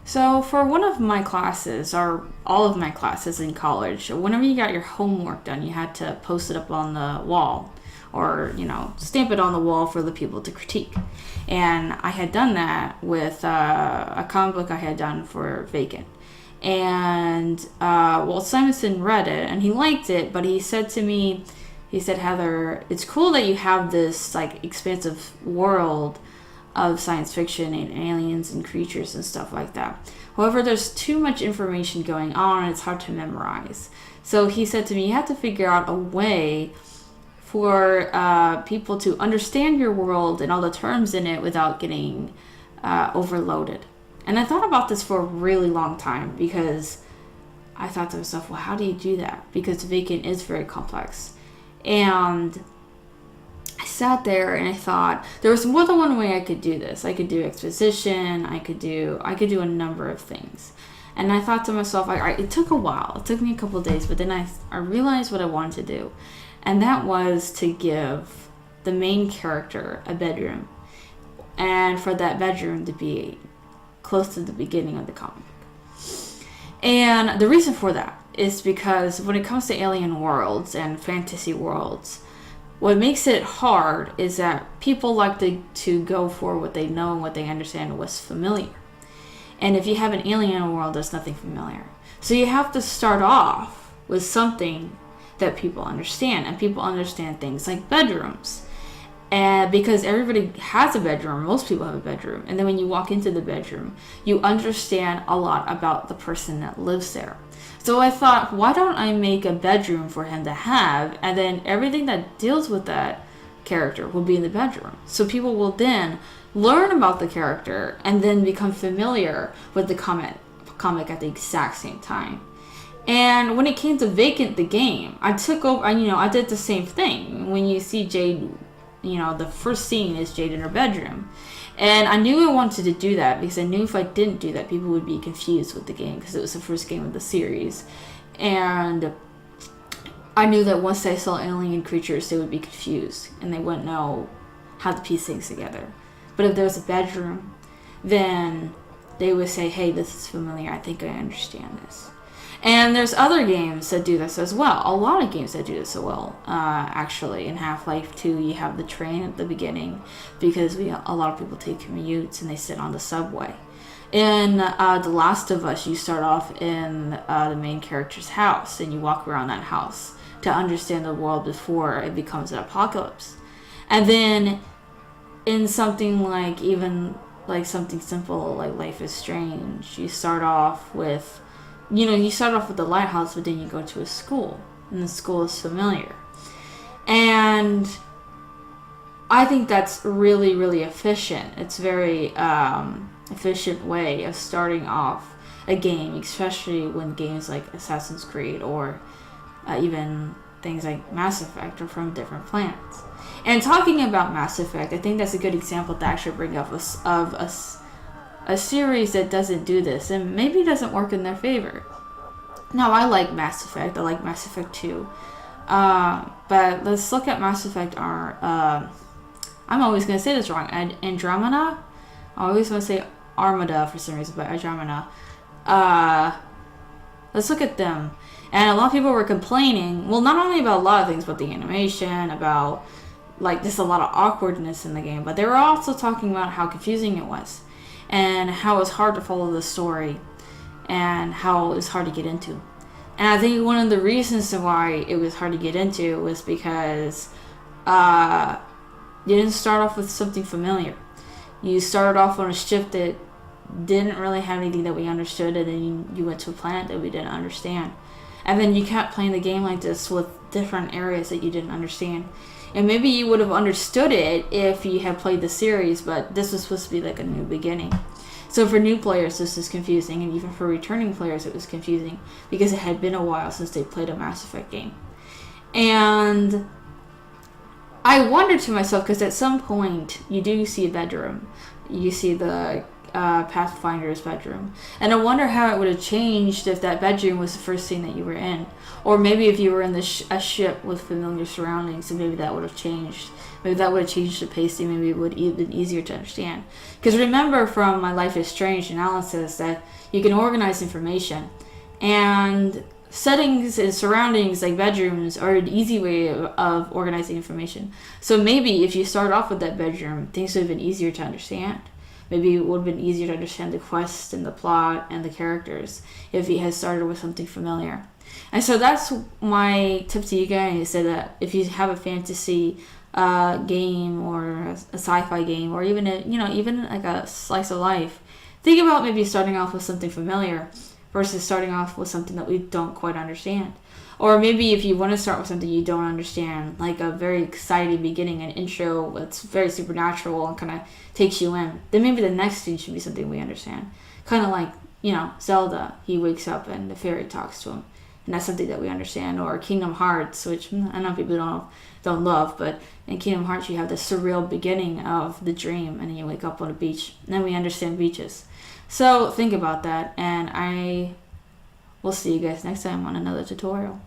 So for one of my classes, or all of my classes in college, whenever you got your homework done, you had to post it up on the wall or, stamp it on the wall for the people to critique. And I had done that with a comic book I had done for Vacant. And, Simonson read it and he liked it, but he said to me, he said, Heather, it's cool that you have this, expansive world of science fiction and aliens and creatures and stuff like that. However, there's too much information going on and it's hard to memorize. So he said to me, you have to figure out a way for people to understand your world and all the terms in it without getting overloaded. And I thought about this for a really long time because I thought to myself, well, how do you do that? Because Vacant is very complex. And I sat there and I thought there was more than one way I could do this. I could do exposition. I could do a number of things. And I thought to myself, it took a while. It took me a couple of days, but then I realized what I wanted to do. And that was to give the main character a bedroom. And for that bedroom to be close to the beginning of the comic. And the reason for that is because when it comes to alien worlds and fantasy worlds, what makes it hard is that people like to go for what they know and what they understand and what's familiar. And if you have an alien world, there's nothing familiar. So you have to start off with something that people understand. And people understand things like bedrooms. And because everybody has a bedroom, most people have a bedroom. And then when you walk into the bedroom, you understand a lot about the person that lives there. So I thought, why don't I make a bedroom for him to have, and then everything that deals with that character will be in the bedroom. So people will then learn about the character and then become familiar with the comic at the exact same time. And when it came to Vacant, the game, I took over, I did the same thing. When you see Jade, the first scene is Jade in her bedroom. And I knew I wanted to do that because I knew if I didn't do that, people would be confused with the game because it was the first game of the series. And I knew that once they saw alien creatures, they would be confused and they wouldn't know how to piece things together. But if there was a bedroom, then they would say, hey, this is familiar. I think I understand this. And there's other games that do this as well. A lot of games that do this as well. Actually, in Half-Life 2, you have the train at the beginning because a lot of people take commutes and they sit on the subway. In The Last of Us, you start off in the main character's house and you walk around that house to understand the world before it becomes an apocalypse. And then in something something simple like Life is Strange, you start off with the lighthouse, but then you go to a school, and the school is familiar. And I think that's really, really efficient. It's very efficient way of starting off a game, especially when games like Assassin's Creed or even things like Mass Effect are from different planets. And talking about Mass Effect, I think that's a good example to actually bring up of a series that doesn't do this and maybe doesn't work in their favor. Now, I like Mass Effect. I like Mass Effect 2. But let's look at Mass Effect I'm always going to say this wrong. Andromeda? I always want to say Armada for some reason, but Andromeda. Let's look at them. And a lot of people were complaining, well, not only about a lot of things, but the animation, about just a lot of awkwardness in the game, but they were also talking about how confusing it was and how it was hard to follow the story and how it was hard to get into. And I think one of the reasons why it was hard to get into was because you didn't start off with something familiar. You started off on a ship that didn't really have anything that we understood, and then you went to a planet that we didn't understand. And then you kept playing the game like this with different areas that you didn't understand. And maybe you would have understood it if you had played the series, but this was supposed to be like a new beginning. So for new players, this is confusing, and even for returning players, it was confusing because it had been a while since they played a Mass Effect game. And I wondered to myself, because at some point, you do see a bedroom. You see the Pathfinder's bedroom. And I wonder how it would have changed if that bedroom was the first scene that you were in. Or maybe if you were in a ship with familiar surroundings, and maybe that would have changed. Maybe that would have changed the pacing. Maybe it would have been easier to understand. Because remember from My Life is Strange analysis that you can organize information. And settings and surroundings like bedrooms are an easy way of organizing information. So maybe if you start off with that bedroom, things would have been easier to understand. Maybe it would have been easier to understand the quest and the plot and the characters if you had started with something familiar. And so that's my tip to you guys, is that if you have a fantasy game or a sci-fi game, or even even like a slice of life, think about maybe starting off with something familiar versus starting off with something that we don't quite understand. Or maybe if you want to start with something you don't understand, like a very exciting beginning, an intro that's very supernatural and kind of takes you in, then maybe the next scene should be something we understand. Kind of like, Zelda, he wakes up and the fairy talks to him, and that's something that we understand. Or Kingdom Hearts, which I know people don't love, but in Kingdom Hearts you have the surreal beginning of the dream, and then you wake up on a beach, and then we understand beaches. So think about that, and I will see you guys next time on another tutorial.